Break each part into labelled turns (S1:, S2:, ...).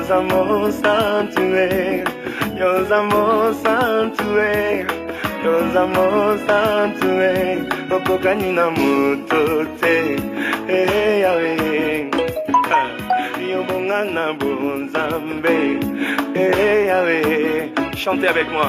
S1: Yozamo Santuaire, Yozamo Santuaire, Yozamo Santuaire, Opokanina Motote, Yahweh, Yobongana Bonzambe, Yahweh. Chantez avec moi.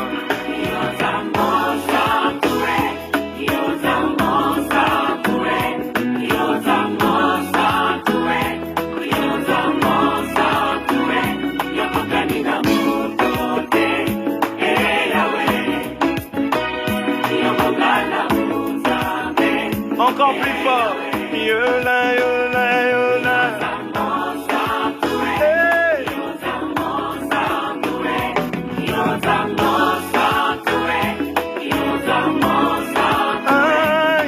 S1: Yozamo Santuaire, Yozamo Santuaire, Yozamo Santuaire, Yozamo Santuaire, Yobokanina Motote, Yahweh, Yobongana Bonzambe. Encore plus fort. Yola, yola, yola.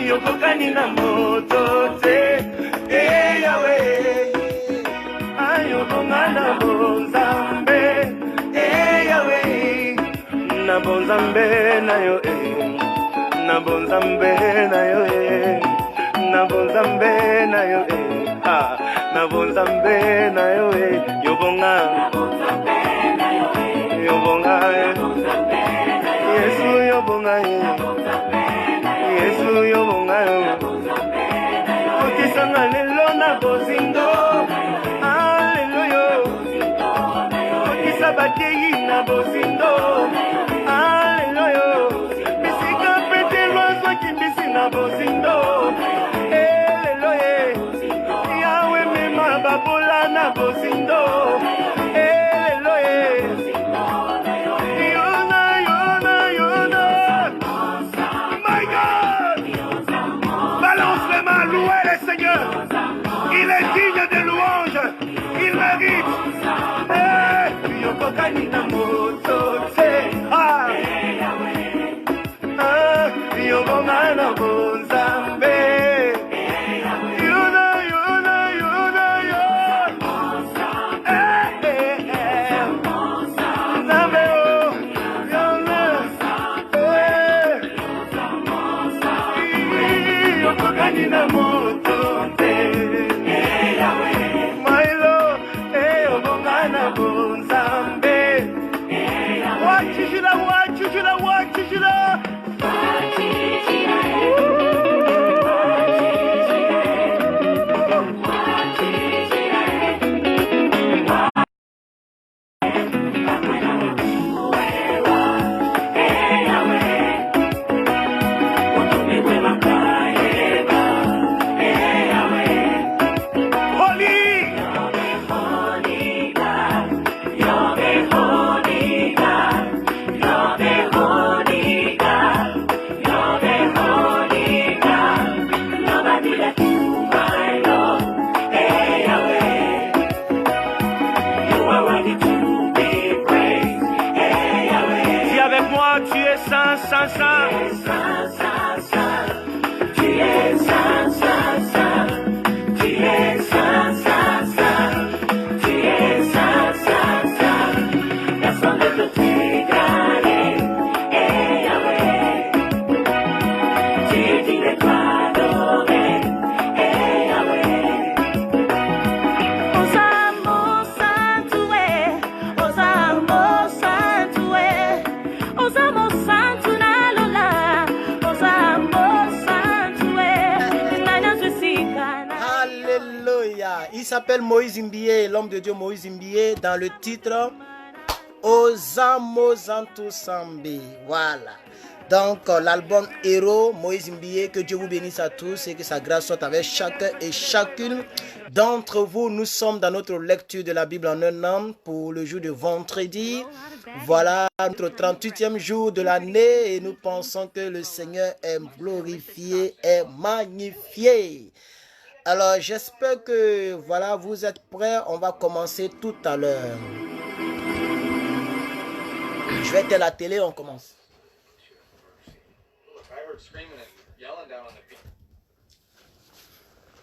S1: Yobokanina Motote, Yahweh, Ayobongana Bonzambe, Yahweh, na Bonzambe na yo, na Bonzambe na yo, na Bonzambe na yo, na Bonzambe na yo, Yobonga, Yobonga, Yesu Yobonga, Yesu Yobonga, Okisanga lelo na bozindo, Hallelujah, Okisabateyi na bozindo, Hallelujah, Bisika pete lwazwa kimbisi na bozindo, Hallelujah, Yahweh mema babola na bozindo, il est digne de louange, il mérite. Yobokanina Motote, Yobongana Bonzambe, Yona, Yona, Yona, Yona, Zambe, Yona, Yobokanina Motote.
S2: Il s'appelle Moïse Mbie, l'homme de Dieu Moïse Mbie, dans le titre Ozamo Zantu Sambe. Voilà. Donc l'album Héros, Moïse Mbie, que Dieu vous bénisse à tous et que sa grâce soit avec chacun et chacune d'entre vous. Nous sommes dans notre lecture de la Bible en un an pour le jour de vendredi. Voilà notre 38e jour de l'année et nous pensons que le Seigneur est glorifié, est magnifié. Alors j'espère que voilà, vous êtes prêts. On va commencer tout à l'heure. Je vais éteindre la télé, on commence.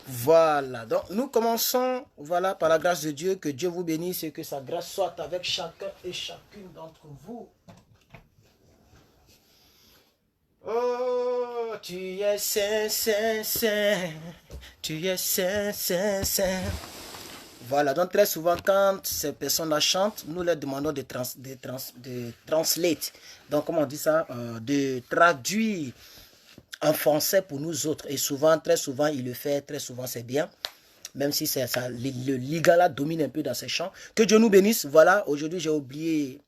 S2: Voilà, donc nous commençons, voilà, par la grâce de Dieu, que Dieu vous bénisse et que sa grâce soit avec chacun et chacune d'entre vous. Oh, tu es saint, saint, saint, tu es saint, saint, saint. Voilà, donc très souvent quand ces personnes-là chantent, nous leur demandons de translate. Donc comment on dit ça, de traduire en français pour nous autres. Et souvent, très souvent, il le fait, très souvent c'est bien. Même si ça, le Lingala domine un peu dans ces chants. Que Dieu nous bénisse. Voilà, aujourd'hui j'ai oublié.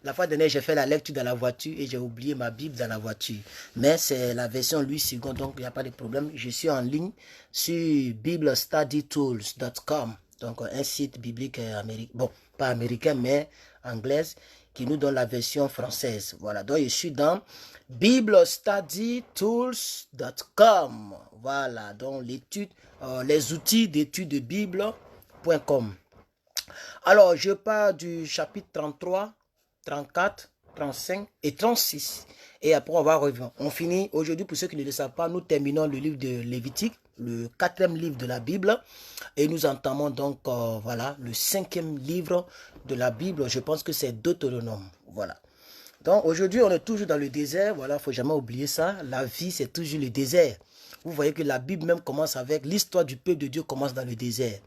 S2: La fois dernière, j'ai fait la lecture dans la voiture et j'ai oublié ma Bible dans la voiture. Mais c'est la version Louis II, donc il n'y a pas de problème. Je suis en ligne sur biblestudytools.com, donc un site biblique américain, bon, pas américain, mais anglaise, qui nous donne la version française. Voilà, donc je suis dans biblestudytools.com. Voilà, donc l'étude, les outils d'étude de Bible.com. Alors, je pars du chapitre 33. 34, 35 et 36. Et après, on va revenir. On finit aujourd'hui, pour ceux qui ne le savent pas, nous terminons le livre de Lévitique, le 4e livre de la Bible. Et nous entamons donc, voilà, le 5e livre de la Bible. Je pense que c'est Deutéronome. Voilà. Donc, aujourd'hui, on est toujours dans le désert. Voilà, il ne faut jamais oublier ça. La vie, c'est toujours le désert. Vous voyez que la Bible même commence avec l'histoire du peuple de Dieu commence dans le désert.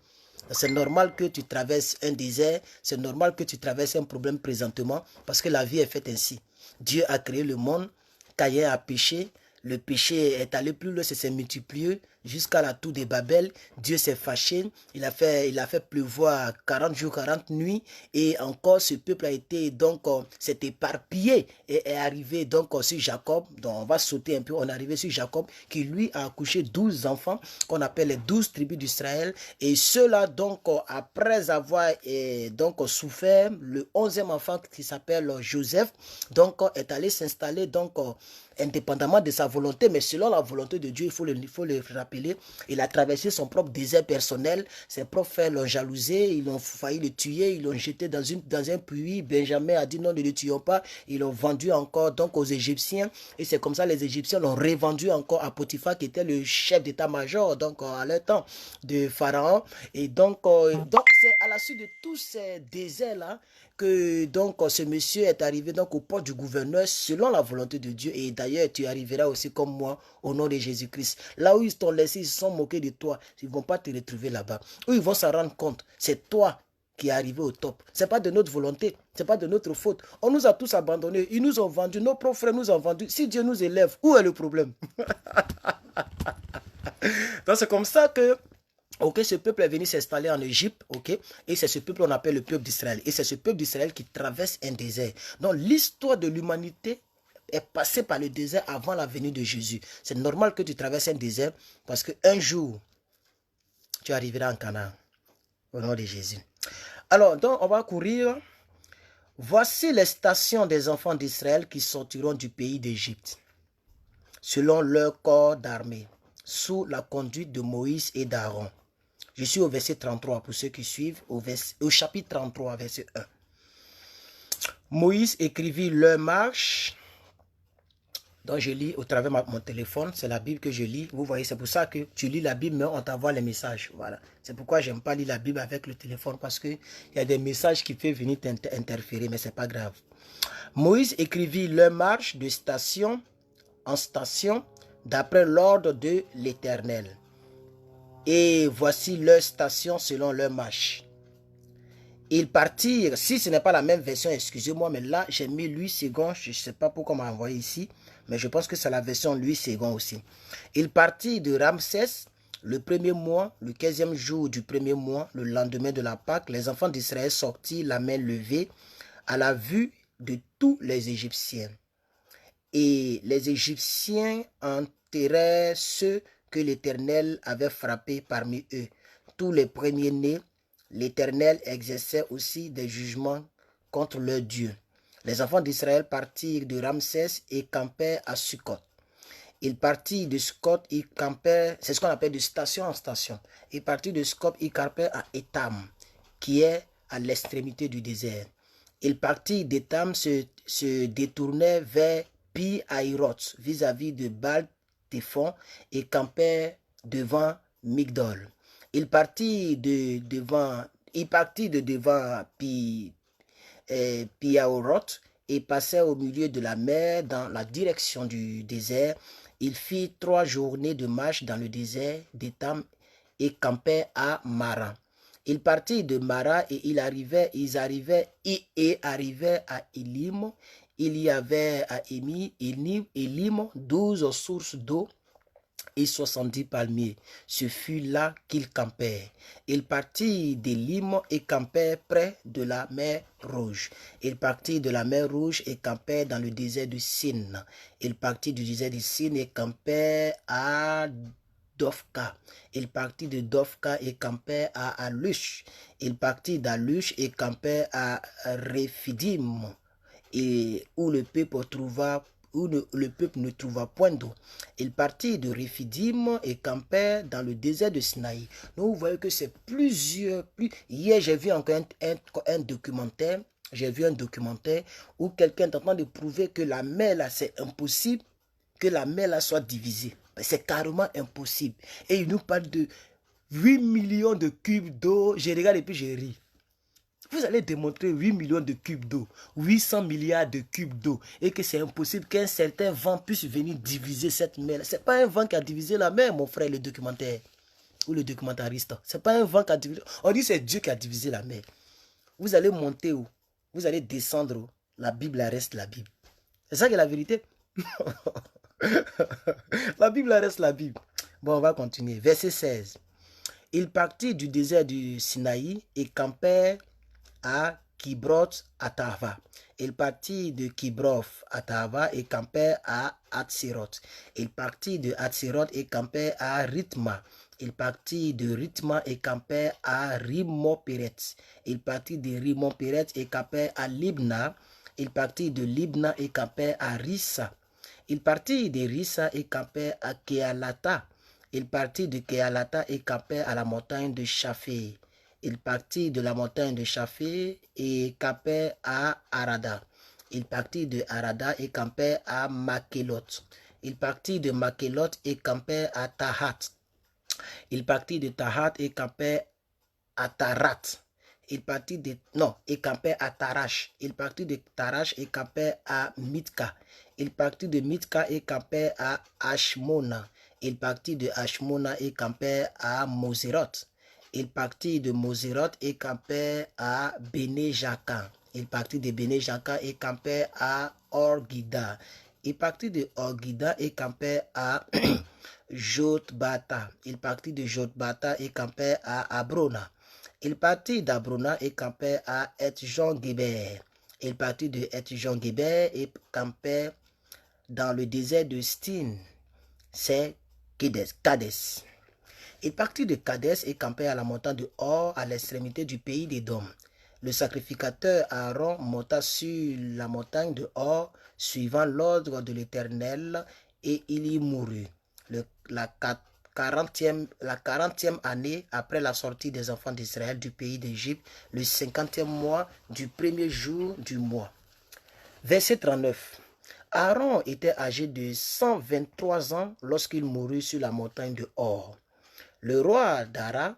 S2: C'est normal que tu traverses un désert, c'est normal que tu traverses un problème présentement, parce que la vie est faite ainsi. Dieu a créé le monde, Caïn a péché, le péché est allé plus loin, c'est s'est multiplié jusqu'à la tour de Babel. Dieu s'est fâché, il a fait pleuvoir 40 jours, 40 nuits, et encore ce peuple a été donc s'est éparpillé et est arrivé donc sur Jacob. Donc on va sauter un peu, on est arrivé sur Jacob qui lui a accouché 12 enfants qu'on appelle les 12 tribus d'Israël, et ceux-là donc après avoir donc souffert, le 11e enfant qui s'appelle Joseph donc est allé s'installer donc indépendamment de sa volonté, mais selon la volonté de Dieu, il faut le rappeler, il a traversé son propre désert personnel, ses propres frères l'ont jalousé, ils ont failli le tuer, ils l'ont jeté dans un puits, Benjamin a dit non, ne le tuons pas, ils l'ont vendu encore donc aux Égyptiens, et c'est comme ça les Égyptiens l'ont revendu encore à Potiphar, qui était le chef d'état-major, donc à leur temps, de Pharaon, et donc c'est à la suite de tous ces déserts-là, que donc ce monsieur est arrivé donc au poste du gouverneur selon la volonté de Dieu, et d'ailleurs tu arriveras aussi comme moi au nom de Jésus-Christ. Là où ils t'ont laissé, ils se sont moqués de toi, ils ne vont pas te retrouver là-bas. Où ils vont s'en rendre compte, c'est toi qui est arrivé au top. Ce n'est pas de notre volonté, ce n'est pas de notre faute. On nous a tous abandonnés, ils nous ont vendus, nos propres frères nous ont vendus. Si Dieu nous élève, où est le problème? Donc c'est comme ça que ok, ce peuple est venu s'installer en Égypte, ok, et c'est ce peuple qu'on appelle le peuple d'Israël. Et c'est ce peuple d'Israël qui traverse un désert. Donc l'histoire de l'humanité est passée par le désert avant la venue de Jésus. C'est normal que tu traverses un désert parce qu'un jour, tu arriveras en Canaan, au nom de Jésus. Alors, donc, on va courir. Voici les stations des enfants d'Israël qui sortiront du pays d'Égypte, selon leur corps d'armée, sous la conduite de Moïse et d'Aaron. Je suis au verset 33 pour ceux qui suivent, au chapitre 33, verset 1. Moïse écrivit leur marche. Donc je lis au travers de mon téléphone, c'est la Bible que je lis. Vous voyez, c'est pour ça que tu lis la Bible, mais on t'envoie les messages. Voilà. C'est pourquoi j'aime pas lire la Bible avec le téléphone, parce qu'il y a des messages qui peuvent venir t'interférer, mais c'est pas grave. Moïse écrivit leur marche de station en station, d'après l'ordre de l'Éternel. Et voici leur station selon leur marche. Ils partirent, si ce n'est pas la même version, excusez-moi, mais là j'ai mis Louis II, je ne sais pas pourquoi on m'a envoyé ici, mais je pense que c'est la version Louis II aussi. Ils partirent de Ramsès le premier mois, le 15e jour du premier mois, le lendemain de la Pâque. Les enfants d'Israël sortirent la main levée à la vue de tous les Égyptiens. Et les Égyptiens enterrèrent ceux que l'Éternel avait frappés parmi eux. Tous les premiers-nés, l'Éternel exerçait aussi des jugements contre leur Dieu. Les enfants d'Israël partirent de Ramsès et campèrent à Sukkot. Ils partirent de Sukkot, ils campèrent, c'est ce qu'on appelle de station en station. Ils partirent de Sukkot, ils campèrent à Étam, qui est à l'extrémité du désert. Ils partirent d'Étam, se détournèrent vers Pi-Hahiroth, vis-à-vis de Baal-Téphon, et campèrent devant Migdol. Il partit de devant Pi-Hahiroth et passait au milieu de la mer dans la direction du désert. Il fit 3 journées de marche dans le désert d'Étam et campait à Mara. Il partit de Mara et ils arrivaient à Élim. Il y avait à Élim 12 sources d'eau et 70 palmiers. Ce fut là qu'ils campèrent. Il partit d'Élim et campèrent près de la mer Rouge. Il partit de la mer Rouge et campèrent dans le désert de Sin. Il partit du désert de Sin et campèrent à Dofka. Il partit de Dofka et campait à Alush. Il partit d'Alush et campait à Rephidim, et où le peuple ne trouva point d'eau. Il partit de Rephidim et campait dans le désert de Sinaï. Donc vous voyez que c'est plusieurs. Hier, j'ai vu encore un documentaire. J'ai vu un documentaire où quelqu'un est en train de prouver que la mer là, c'est impossible que la mer là soit divisée. C'est carrément impossible. Et il nous parle de 8 millions de cubes d'eau. Je regarde et puis je ris. Vous allez démontrer 8 millions de cubes d'eau, 800 milliards de cubes d'eau, et que c'est impossible qu'un certain vent puisse venir diviser cette mer. Ce n'est pas un vent qui a divisé la mer, mon frère, le documentaire, ou le documentariste. Ce n'est pas un vent qui a divisé. On dit que c'est Dieu qui a divisé la mer. Vous allez monter où? Vous allez descendre où? La Bible reste la Bible. C'est ça qui est la vérité. La Bible reste la Bible. Bon, on va continuer. Verset 16. Il partit du désert du Sinaï et campait à Kibroth Atava. Il partit de Kibroth Atava et campait à Hatzeroth. Il partit de Hatzeroth et campait à Rithma. Il partit de Rithma et campait à Rimon-Péret. Il partit de Rimon-Péret et campait à Libna. Il partit de Libna et campait à Rissa. Il partit de Rissa et campait à Kealata. Il partit de Kealata et campait à la montagne de Chaphé. Il partit de la montagne de Chaphé et campait à Arada. Il partit de Arada et campait à Makélot. Il partit de Makélot et campait à Tahat. Il partit de Tahat et campait à Tarat. Il partit de... Non, et campait à Tarash. Il partit de Tarash et campait à Mitka. Il partit de Mitka et campait à Ashmona. Il partit de Ashmona et campait à Moseroth. Il partit de Moseroth et campait à Béné-Jacquin. Il partit de Béné-Jacquin et campait à Orgida. Il partit de Orgida et campait à Jotbata. Il partit de Jotbata et campait à Abrona. Il partit d'Abrona et campait à Et-Jean-Guéber. Il partit de Et-Jean-Guéber et campait dans le désert de Stin. C'est Kadès. Il partit de Kadès et campait à la montagne de Hor, à l'extrémité du pays d'Édom. Le sacrificateur Aaron monta sur la montagne de Hor, suivant l'ordre de l'Éternel, et il y mourut. La 40e année après la sortie des enfants d'Israël du pays d'Égypte, le 50e mois du premier jour du mois. Verset 39. Aaron était âgé de 123 ans lorsqu'il mourut sur la montagne de Hor. Le roi d'Ara,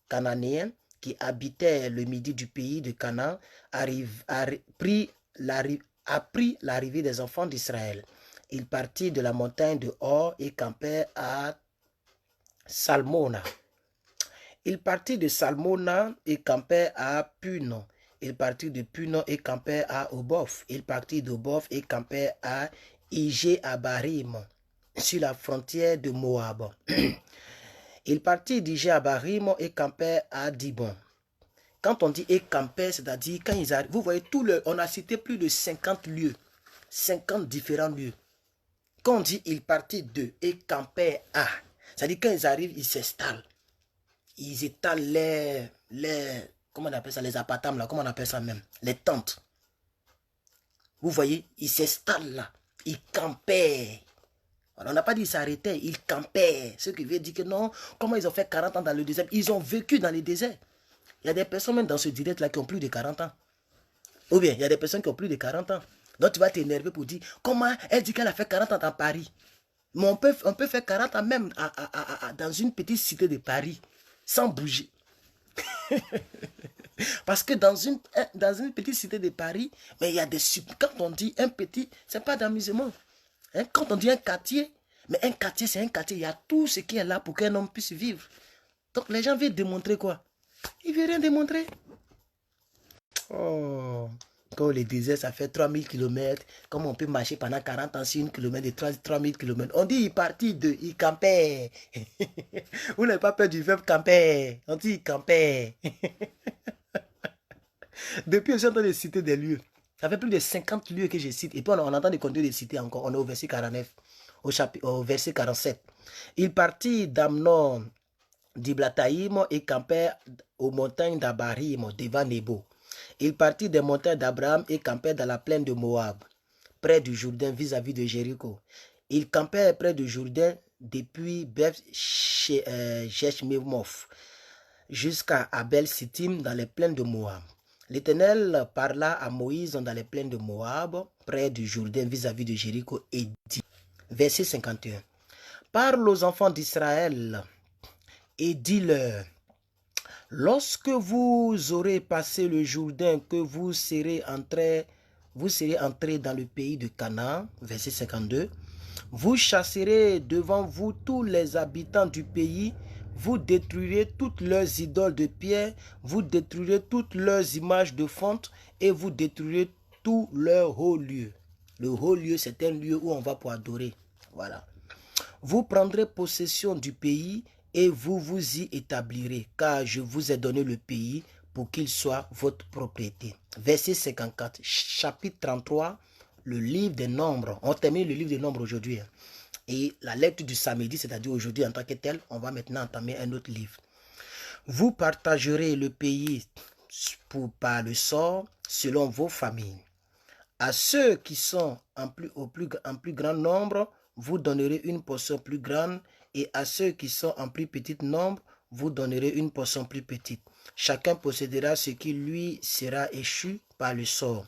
S2: cananéen, qui habitait le midi du pays de Canaan, a pris l'arrivée des enfants d'Israël. Il partit de la montagne de Hor et campait à Salmona. Il partit de Salmona et campait à Punon. Il partit de Punon et campait à Obof. Il partit d'Obof et campait à Ijé-Abarim, sur la frontière de Moab. Il partit d'Ijé-Abarim et campait à Dibon. Quand on dit et campait, c'est-à-dire quand ils arrivent, vous voyez, on a cité plus de 50 lieux, 50 différents lieux. Quand on dit il partit de et campait à, c'est-à-dire quand ils arrivent, ils s'installent. Ils étalent les comment on appelle ça, les appartements là, comment on appelle ça même, les tentes. Vous voyez, ils s'installent là, ils campaient. On n'a pas dit s'arrêter, ils campaient. Ce qui veut dire que non, comment ils ont fait 40 ans dans le désert? Ils ont vécu dans les déserts. Il y a des personnes même dans ce direct là qui ont plus de 40 ans. Ou bien, il y a des personnes qui ont plus de 40 ans. Donc tu vas t'énerver pour dire, comment elle dit qu'elle a fait 40 ans dans Paris? Mais on peut faire 40 ans même dans une petite cité de Paris, sans bouger. Parce que dans une petite cité de Paris, mais il y a des... Quand on dit un petit, ce n'est pas d'amusement. Hein? Quand on dit un quartier, mais un quartier, c'est un quartier. Il y a tout ce qui est là pour qu'un homme puisse vivre. Donc les gens veulent démontrer quoi? Il veut rien démontrer. Oh, quand le désert, ça fait 3000 km. Comment on peut marcher pendant 40 ans sur 1 km de 3000 km? On dit il partit de, il campait. Vous n'avez pas peur du verbe camper. On dit il campait. Depuis, je suis en train de citer des lieux. Ça fait plus de 50 lieux que je cite. Et puis, on entend des continuer de citer encore. On est au verset 49, au verset 47. Il partit d'Amnon, d'Iblathaïm et campait aux montagnes d'Abarim, devant Nebo. Il partit des montagnes d'Abraham et campait dans la plaine de Moab, près du Jourdain, vis-à-vis de Jéricho. Il campait près du Jourdain depuis Beth-Jeshmemoth jusqu'à Abel-Sittim dans les plaines de Moab. L'Éternel parla à Moïse dans les plaines de Moab, près du Jourdain, vis-à-vis de Jéricho, et dit, verset 51, parle aux enfants d'Israël et dis-leur, lorsque vous aurez passé le Jourdain, que vous serez entrés dans le pays de Canaan, verset 52, vous chasserez devant vous tous les habitants du pays, vous détruirez toutes leurs idoles de pierre, vous détruirez toutes leurs images de fonte et vous détruirez tous leurs hauts lieux. Le haut lieu, c'est un lieu où on va pour adorer. Voilà. Vous prendrez possession du pays et vous vous y établirez, car je vous ai donné le pays pour qu'il soit votre propriété. Verset 54, chapitre 33, le livre des Nombres. On termine le livre des Nombres aujourd'hui. Et la lecture du samedi, c'est-à-dire aujourd'hui en tant que tel, on va maintenant entamer un autre livre. Vous partagerez le pays par le sort selon vos familles. À ceux qui sont en plus grand nombre, vous donnerez une portion plus grande, et à ceux qui sont en plus petit nombre, vous donnerez une portion plus petite. Chacun possédera ce qui lui sera échu par le sort.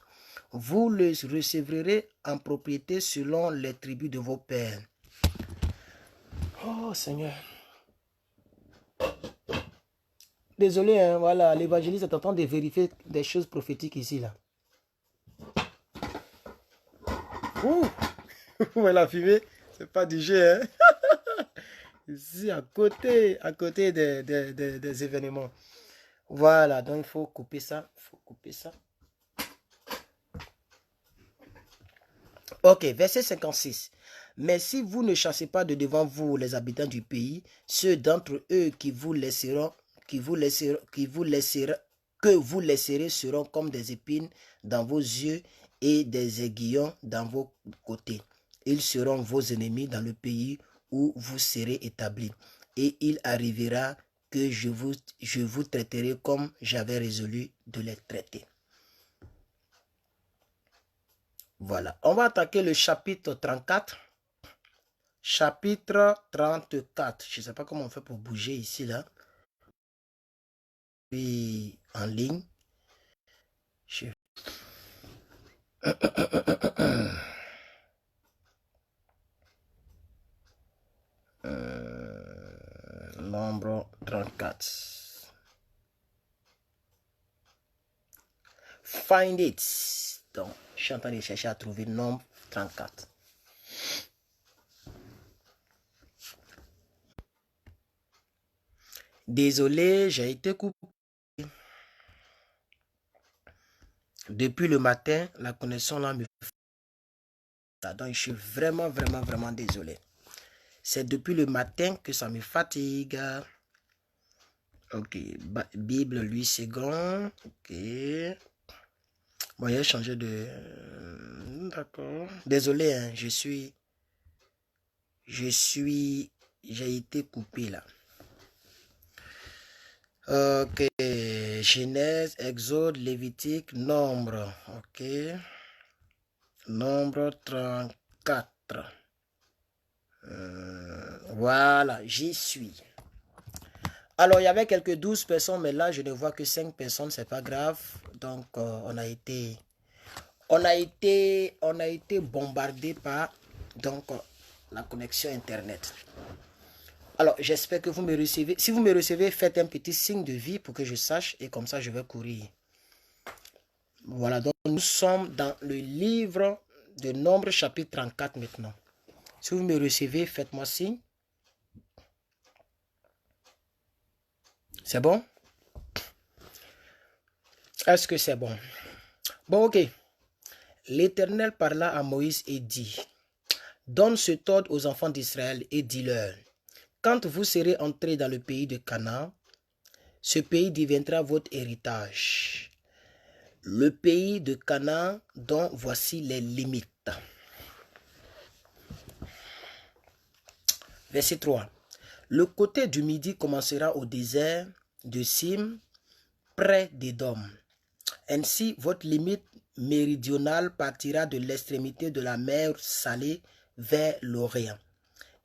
S2: Vous le recevrez en propriété selon les tribus de vos pères. Oh Seigneur. Désolé, hein, voilà, l'évangéliste est en train de vérifier des choses prophétiques ici, là. Ouh, la fumée, c'est pas du jeu, hein. Ici, à côté des événements. Voilà, donc il faut couper ça. Ok, verset 56. Mais si vous ne chassez pas de devant vous les habitants du pays, ceux d'entre eux que vous laisserez seront comme des épines dans vos yeux et des aiguillons dans vos côtés. Ils seront vos ennemis dans le pays où vous serez établis. Et il arrivera que je vous traiterai comme j'avais résolu de les traiter. Voilà. On va attaquer le chapitre 34. Chapitre 34. Je ne sais pas comment on fait pour bouger ici, là. Puis en ligne. Nombre 34. Find it. Donc, je suis en train de chercher à trouver le nombre 34. Désolé, j'ai été coupé. Depuis le matin, la connexion là me fait. Donc, je suis vraiment désolé. C'est depuis le matin que ça me fatigue. Ok, Bible, lui, c'est grand. Ok. Bon, il a changé de... D'accord. Désolé, hein, j'ai été coupé là. Ok, Genèse, Exode, Lévitique, Nombre. Ok. Nombre 34. Voilà, j'y suis. Alors, il y avait quelques 12 personnes, mais là, je ne vois que 5 personnes, c'est pas grave. Donc, on a été bombardé par la connexion Internet. Alors, j'espère que vous me recevez. Si vous me recevez, faites un petit signe de vie pour que je sache, et comme ça, je vais courir. Voilà, donc nous sommes dans le livre de Nombre, chapitre 34 maintenant. Si vous me recevez, faites-moi signe. C'est bon? Est-ce que c'est bon? Bon, ok. L'Éternel parla à Moïse et dit, donne ce ordre aux enfants d'Israël et dis-leur, quand vous serez entrés dans le pays de Canaan, ce pays deviendra votre héritage. Le pays de Canaan dont voici les limites. Verset 3. Le côté du midi commencera au désert de Sim, près d'Édom. Ainsi, votre limite méridionale partira de l'extrémité de la mer Salée vers l'Orient.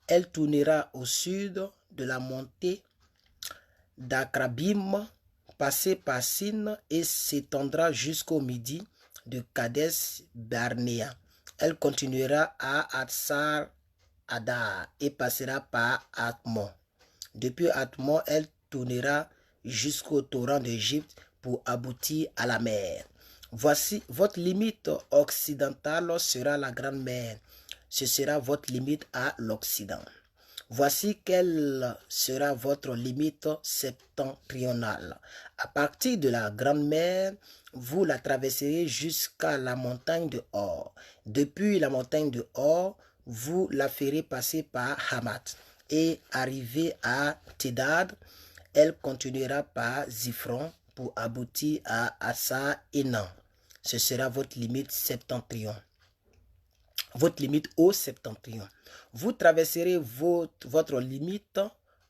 S2: Elle tournera au sud de la montée d'Akrabim, passer par Sin et s'étendra jusqu'au midi de Kadesh Barnea. Elle continuera à Atsar Adar et passera par Atmon. Depuis Atmon, elle tournera jusqu'au torrent d'Égypte pour aboutir à la mer. Voici votre limite occidentale sera la grande mer. Ce sera votre limite à l'Occident. Voici quelle sera votre limite septentrionale. À partir de la grande mer, vous la traverserez jusqu'à la montagne de Hor. Depuis la montagne de Hor, vous la ferez passer par Hamath et arriver à Tidad. Elle continuera par Ziphron pour aboutir à Assa Enan. Ce sera votre limite septentrion. Votre limite au septentrion. Vous traverserez votre limite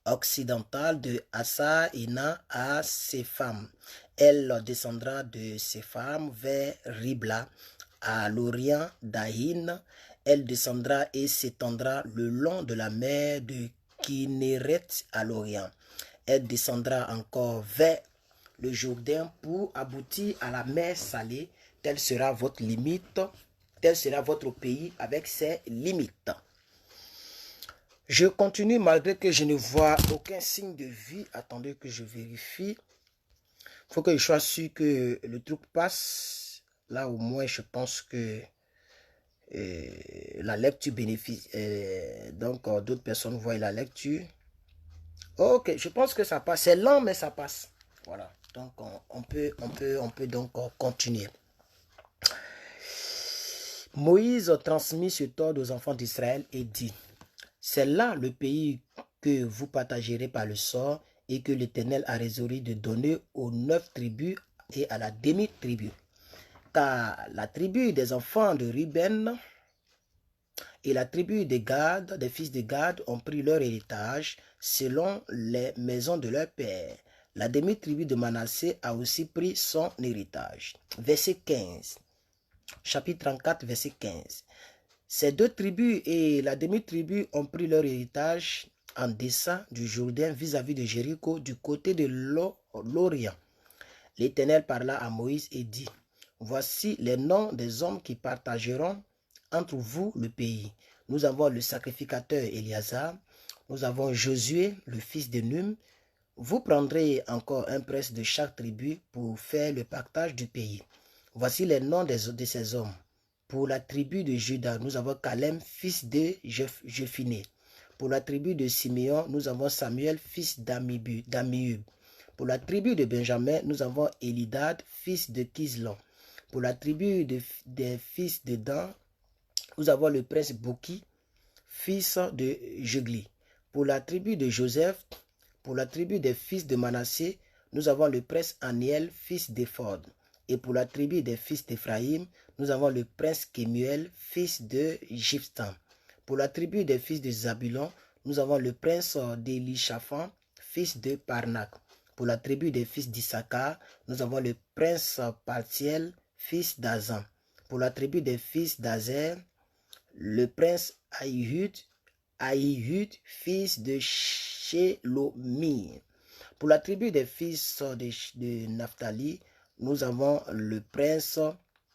S2: occidentale de Assa Enan à Sépham. Elle descendra de Sépham vers Ribla à l'orient d'Ahin. Elle descendra et s'étendra le long de la mer de Kinneret à l'orient. Elle descendra encore vers le Jourdain pour aboutir à la mer Salée. Telle sera votre limite, tel sera votre pays avec ses limites. Je continue malgré que je ne vois aucun signe de vie. Attendez que je vérifie. Il faut que je sois sûr que le truc passe. Là au moins je pense que la lecture bénéficie. Donc d'autres personnes voient la lecture. Ok, je pense que ça passe. C'est lent mais ça passe. Voilà. Donc on peut donc continuer. Moïse transmit ce ordre aux enfants d'Israël et dit, c'est là le pays que vous partagerez par le sort et que l'Éternel a résolu de donner aux 9 tribus et à la demi-tribu. Car la tribu des enfants de Ruben et la tribu de Gad, des fils de Gad, ont pris leur héritage selon les maisons de leur père. La demi-tribu de Manassé a aussi pris son héritage. Verset 15. Chapitre 34, verset 15. Ces deux tribus et la demi-tribu ont pris leur héritage en dessin du Jourdain vis-à-vis de Jéricho du côté de l'Orient. L'Éternel parla à Moïse et dit, voici les noms des hommes qui partageront entre vous le pays. Nous avons le sacrificateur Éliazar, nous avons Josué, le fils de Num. Vous prendrez encore un prince de chaque tribu pour faire le partage du pays. Voici les noms de ces hommes. Pour la tribu de Juda, nous avons Calem, fils de Jephiné. Pour la tribu de Siméon, nous avons Samuel, fils d'Amihud. Pour la tribu de Benjamin, nous avons Elidad, fils de Kislon. Pour la tribu des fils de Dan, nous avons le prince Bouki, fils de Jugli. Pour la tribu de Joseph, pour la tribu des fils de Manassé, nous avons le prince Aniel, fils d'Ephod. Et pour la tribu des fils d'Éphraïm, nous avons le prince Kemuel, fils de Jipstan. Pour la tribu des fils de Zabulon, nous avons le prince d'Élishaphan, fils de Parnak. Pour la tribu des fils d'Issachar, nous avons le prince Paltiel, fils d'Azan. Pour la tribu des fils d'Azer, le prince Ahihud, fils de Shelomi. Pour la tribu des fils de Naphtali, nous avons le prince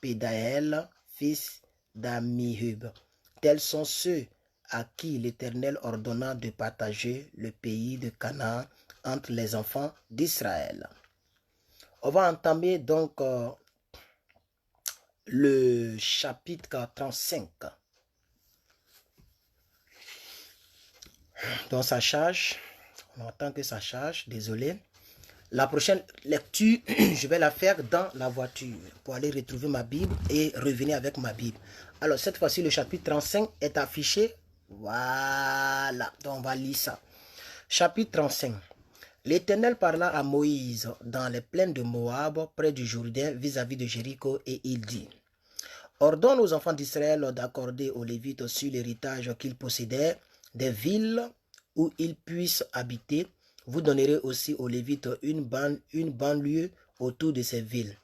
S2: Pédaël, fils d'Amihud. Tels sont ceux à qui l'Éternel ordonna de partager le pays de Canaan entre les enfants d'Israël. On va entamer donc le chapitre 35. Donc ça charge, on entend que ça charge, désolé. La prochaine lecture, je vais la faire dans la voiture pour aller retrouver ma Bible et revenir avec ma Bible. Alors, cette fois-ci, le chapitre 35 est affiché. Voilà, donc on va lire ça. Chapitre 35. L'Éternel parla à Moïse dans les plaines de Moab, près du Jourdain, vis-à-vis de Jéricho, et il dit: ordonne aux enfants d'Israël d'accorder aux Lévites sur l'héritage qu'ils possédaient des villes où ils puissent habiter. Vous donnerez aussi aux Lévites une banlieue autour de ces villes.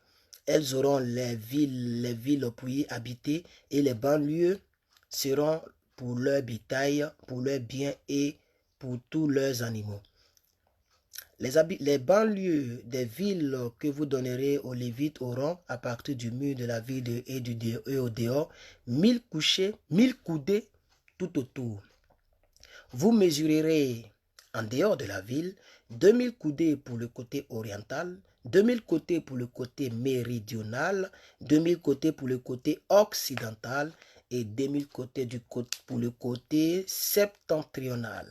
S2: Elles auront les villes pour y habiter, et les banlieues seront pour leur bétail, pour leurs biens et pour tous leurs animaux. Les banlieues des villes que vous donnerez aux Lévites auront, à partir du mur de la ville et au dehors, 1000 coudées tout autour. Vous mesurerez en dehors de la ville 2000 coudées pour le côté oriental, 2000 côtés pour le côté méridional, 2000 côtés pour le côté occidental et 2000 côtés pour le côté septentrional.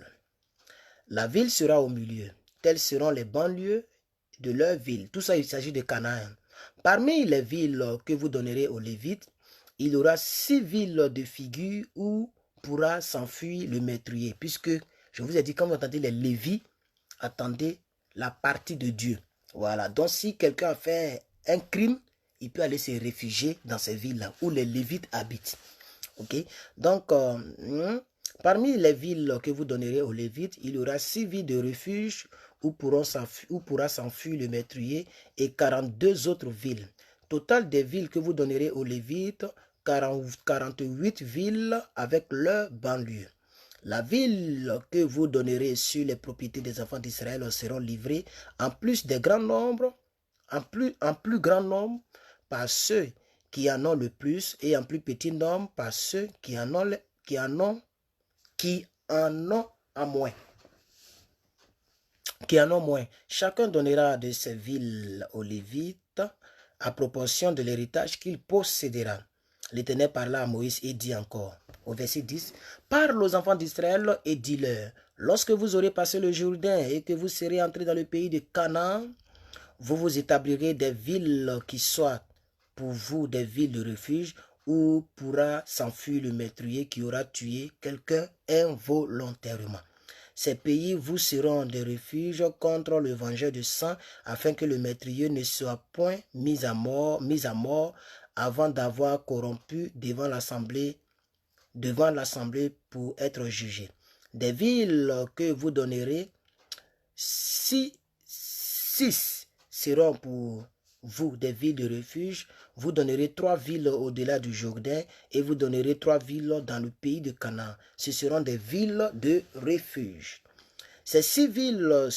S2: La ville sera au milieu. Telles seront les banlieues de leur ville. Tout ça, il s'agit de Canaan. Parmi les villes que vous donnerez aux Lévites, il y aura 6 villes de figure où pourra s'enfuir le meurtrier. Puisque, je vous ai dit, quand vous entendez les Lévites, attendez la partie de Dieu. Voilà. Donc, si quelqu'un a fait un crime, il peut aller se réfugier dans ces villes-là où les Lévites habitent. Ok? Donc, parmi les villes que vous donnerez aux Lévites, il y aura 6 villes de refuge où pourra s'enfuir le meurtrier et 42 autres villes. Total des villes que vous donnerez aux Lévites, 48 villes avec leurs banlieues. La ville que vous donnerez sur les propriétés des enfants d'Israël seront livrées en plus grand nombre par ceux qui en ont le plus et en plus petit nombre par ceux qui en ont moins. Chacun donnera de ces villes aux Lévites à proportion de l'héritage qu'il possédera. L'Éternel parla à Moïse et dit encore, au verset 10, parle aux enfants d'Israël et dis-leur, lorsque vous aurez passé le Jourdain et que vous serez entrés dans le pays de Canaan, vous vous établirez des villes qui soient pour vous des villes de refuge où pourra s'enfuir le meurtrier qui aura tué quelqu'un involontairement. Ces pays vous seront des refuges contre le vengeur de sang, afin que le meurtrier ne soit point mis à mort avant d'avoir corrompu devant l'assemblée pour être jugé. Des villes que vous donnerez, 6 seront pour vous des villes de refuge. Vous donnerez 3 villes au-delà du Jourdain et vous donnerez 3 villes dans le pays de Canaan. Ce seront des villes de refuge. Ces 6 villes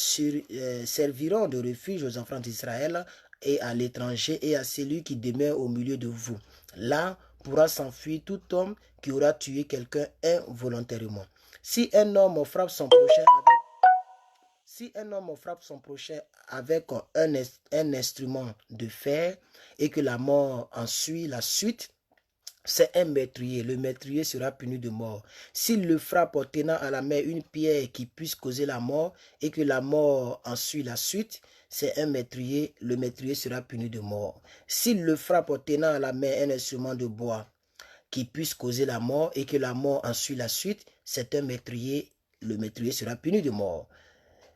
S2: serviront de refuge aux enfants d'Israël et à l'étranger et à celui qui demeure au milieu de vous. Là pourra s'enfuir tout homme qui aura tué quelqu'un involontairement. Si un homme frappe son prochain avec un instrument de fer et que la mort en suit la suite, c'est un meurtrier. Le meurtrier sera puni de mort. S'il le frappe en tenant à la main une pierre qui puisse causer la mort et que la mort en suit la suite, c'est un meurtrier. Le meurtrier sera puni de mort. S'il le frappe en tenant à la main un instrument de bois qui puisse causer la mort et que la mort en suit la suite, c'est un meurtrier. Le meurtrier sera puni de mort.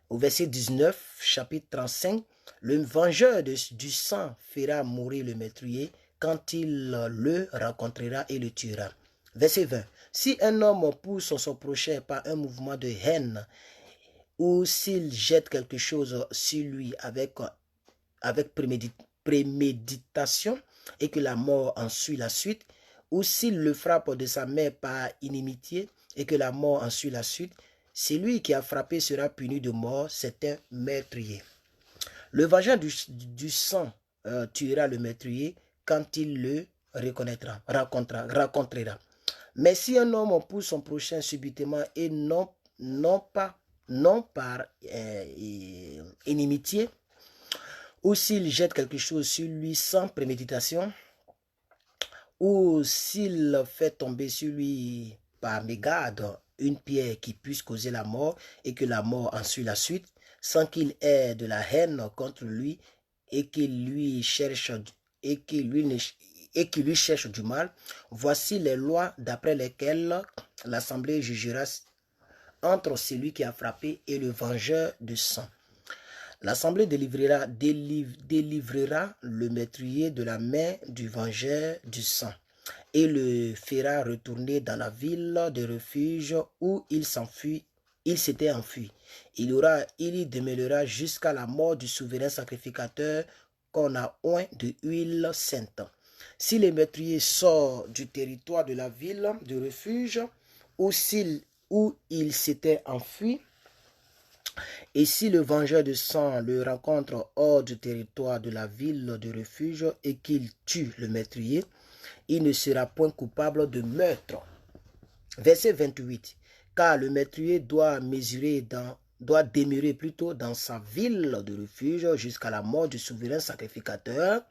S2: Au verset 19, chapitre 35, le vengeur du sang fera mourir le meurtrier quand il le rencontrera et le tuera. Verset 20. Si un homme pousse son prochain par un mouvement de haine, ou s'il jette quelque chose sur lui avec préméditation et que la mort en suit la suite, ou s'il le frappe de sa main par inimitié et que la mort en suit la suite, celui qui a frappé sera puni de mort, c'est un meurtrier. Le vengeur du sang tuera le meurtrier quand il le rencontrera. Mais si un homme pousse son prochain subitement et non par inimitié, ou s'il jette quelque chose sur lui sans préméditation, ou s'il fait tomber sur lui par mégarde une pierre qui puisse causer la mort et que la mort en suit la suite, sans qu'il ait de la haine contre lui et qu'il lui cherche du mal. Voici les lois d'après lesquelles l'Assemblée jugera entre celui qui a frappé et le vengeur de sang. L'Assemblée délivrera le meurtrier de la main du vengeur du sang et le fera retourner dans la ville de refuge où il s'était enfui. Il y demeurera jusqu'à la mort du souverain sacrificateur qu'on a oint de huile sainte. Si le meurtrier sort du territoire de la ville de refuge où il s'était enfui, et si le vengeur de sang le rencontre hors du territoire de la ville de refuge et qu'il tue le meurtrier, il ne sera point coupable de meurtre. Verset 28. Car le meurtrier doit demeurer plutôt dans sa ville de refuge jusqu'à la mort du souverain sacrificateur.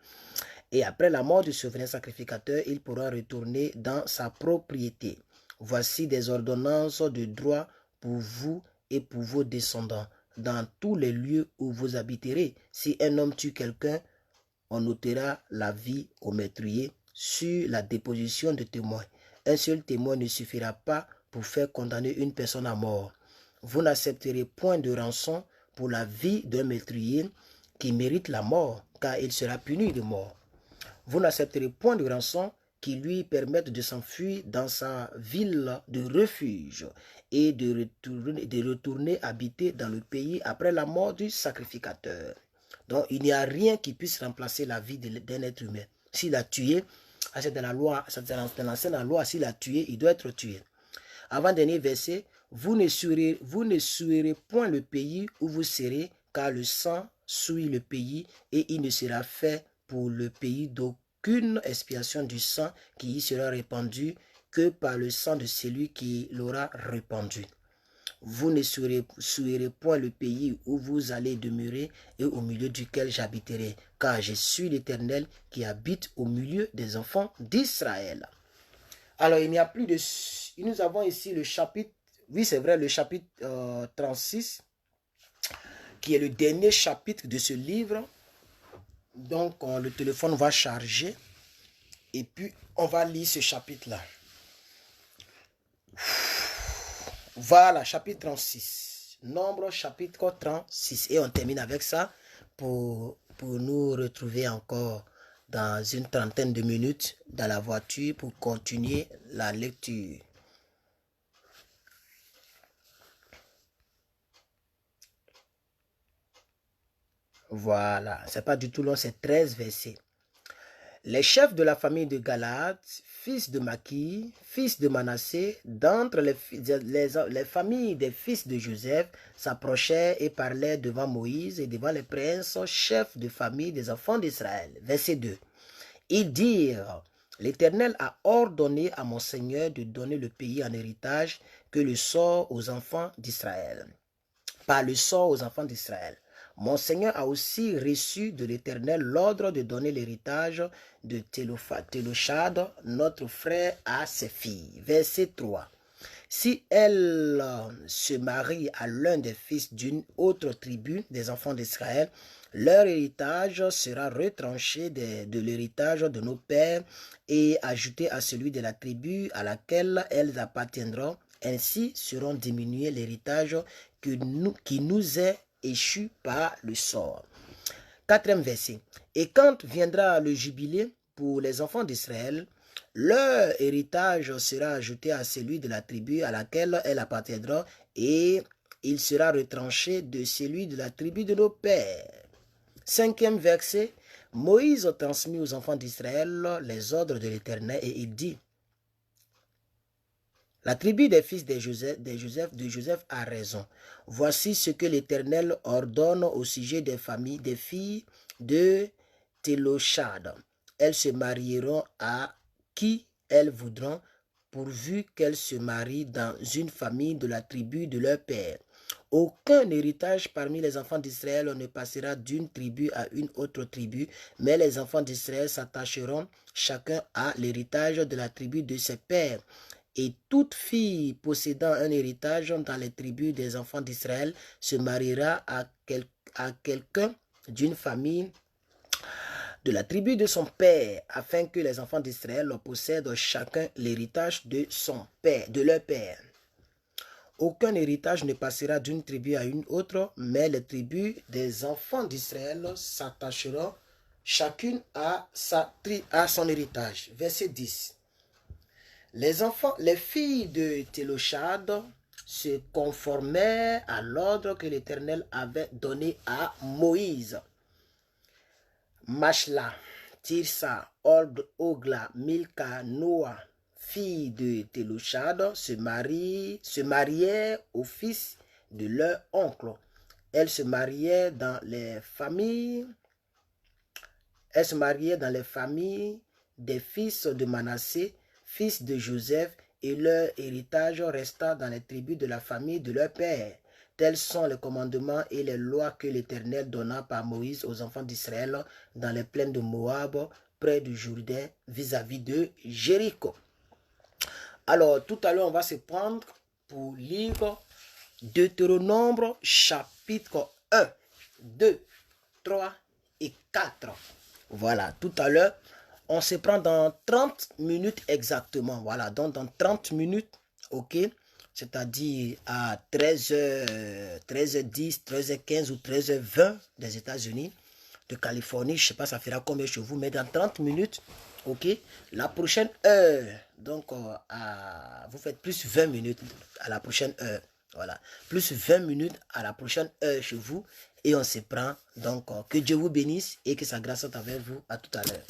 S2: Et après la mort du souverain sacrificateur, il pourra retourner dans sa propriété. Voici des ordonnances de droit pour vous et pour vos descendants, dans tous les lieux où vous habiterez. Si un homme tue quelqu'un, on ôtera la vie au meurtrier sur la déposition de témoins. Un seul témoin ne suffira pas pour faire condamner une personne à mort. Vous n'accepterez point de rançon pour la vie d'un meurtrier qui mérite la mort, car il sera puni de mort. Vous n'accepterez point de rançon qui lui permette de s'enfuir dans sa ville de refuge et de retourner habiter dans le pays après la mort du sacrificateur. Donc, il n'y a rien qui puisse remplacer la vie d'un être humain. S'il a tué, c'est dans la loi, s'il a tué, il doit être tué. Avant-dernier verset, vous ne souillerez point le pays où vous serez, car le sang souille le pays, et il ne sera fait pour le pays d'aucune expiation du sang qui y sera répandu que par le sang de celui qui l'aura répandu. Vous ne souillerez point le pays où vous allez demeurer et au milieu duquel j'habiterai, car je suis l'Éternel qui habite au milieu des enfants d'Israël. Alors, il n'y a plus de... Nous avons ici le chapitre, oui c'est vrai, le chapitre 36, qui est le dernier chapitre de ce livre. Donc, le téléphone va charger et puis on va lire ce chapitre-là. Voilà, chapitre 36. Nombre, chapitre 36. Et on termine avec ça pour nous retrouver encore dans une trentaine de minutes dans la voiture pour continuer la lecture. Voilà, c'est pas du tout long, c'est 13 versets. Les chefs de la famille de Galaad, fils de Maki, fils de Manassé, d'entre les familles des fils de Joseph, s'approchaient et parlaient devant Moïse et devant les princes, chefs de famille des enfants d'Israël. Verset 2. Ils dirent, l'Éternel a ordonné à mon Seigneur de donner le pays en héritage que le sort aux enfants d'Israël. Par le sort aux enfants d'Israël. Mon Seigneur a aussi reçu de l'Éternel l'ordre de donner l'héritage de Télochad, notre frère, à ses filles. Verset 3. Si elle se marie à l'un des fils d'une autre tribu des enfants d'Israël, leur héritage sera retranché de l'héritage de nos pères et ajouté à celui de la tribu à laquelle elles appartiendront. Ainsi seront diminués l'héritage qui nous est échu par le sort. 4e verset. Et quand viendra le jubilé pour les enfants d'Israël, leur héritage sera ajouté à celui de la tribu à laquelle elle appartiendra et il sera retranché de celui de la tribu de nos pères. 5e verset. Moïse transmit aux enfants d'Israël les ordres de l'Éternel et il dit: la tribu des fils de Joseph a raison. Voici ce que l'Éternel ordonne au sujet des familles des filles de Télochad. Elles se marieront à qui elles voudront, pourvu qu'elles se marient dans une famille de la tribu de leur père. Aucun héritage parmi les enfants d'Israël ne passera d'une tribu à une autre tribu, mais les enfants d'Israël s'attacheront chacun à l'héritage de la tribu de ses pères. Et toute fille possédant un héritage dans les tribus des enfants d'Israël se mariera à quelqu'un d'une famille de la tribu de son père, afin que les enfants d'Israël possèdent chacun l'héritage de son père, de leur père. Aucun héritage ne passera d'une tribu à une autre, mais les tribus des enfants d'Israël s'attacheront chacune à son héritage. Verset 10. Les filles de Télochad se conformèrent à l'ordre que l'Éternel avait donné à Moïse. Machla, Tirsa, Ogla, Milka, Noa, filles de Télochad, se mariaient au fils de leur oncle. Elles se mariaient dans les familles des fils de Manassé, fils de Joseph, et leur héritage resta dans les tribus de la famille de leur père. Tels sont les commandements et les lois que l'Éternel donna par Moïse aux enfants d'Israël dans les plaines de Moab, près du Jourdain, vis-à-vis de Jéricho. Alors, tout à l'heure, on va se prendre pour lire Deutéronome chapitre 1, 2, 3 et 4. Voilà, tout à l'heure, on se prend dans 30 minutes exactement. Voilà, donc dans 30 minutes, ok, c'est-à-dire à 13h10, 13h15 ou 13h20 des États-Unis, de Californie, je ne sais pas ça fera combien chez vous, mais dans 30 minutes, ok, la prochaine heure, donc vous faites plus 20 minutes à la prochaine heure, voilà, plus 20 minutes à la prochaine heure chez vous, et on se prend, donc que Dieu vous bénisse et que sa grâce soit avec vous, à tout à l'heure.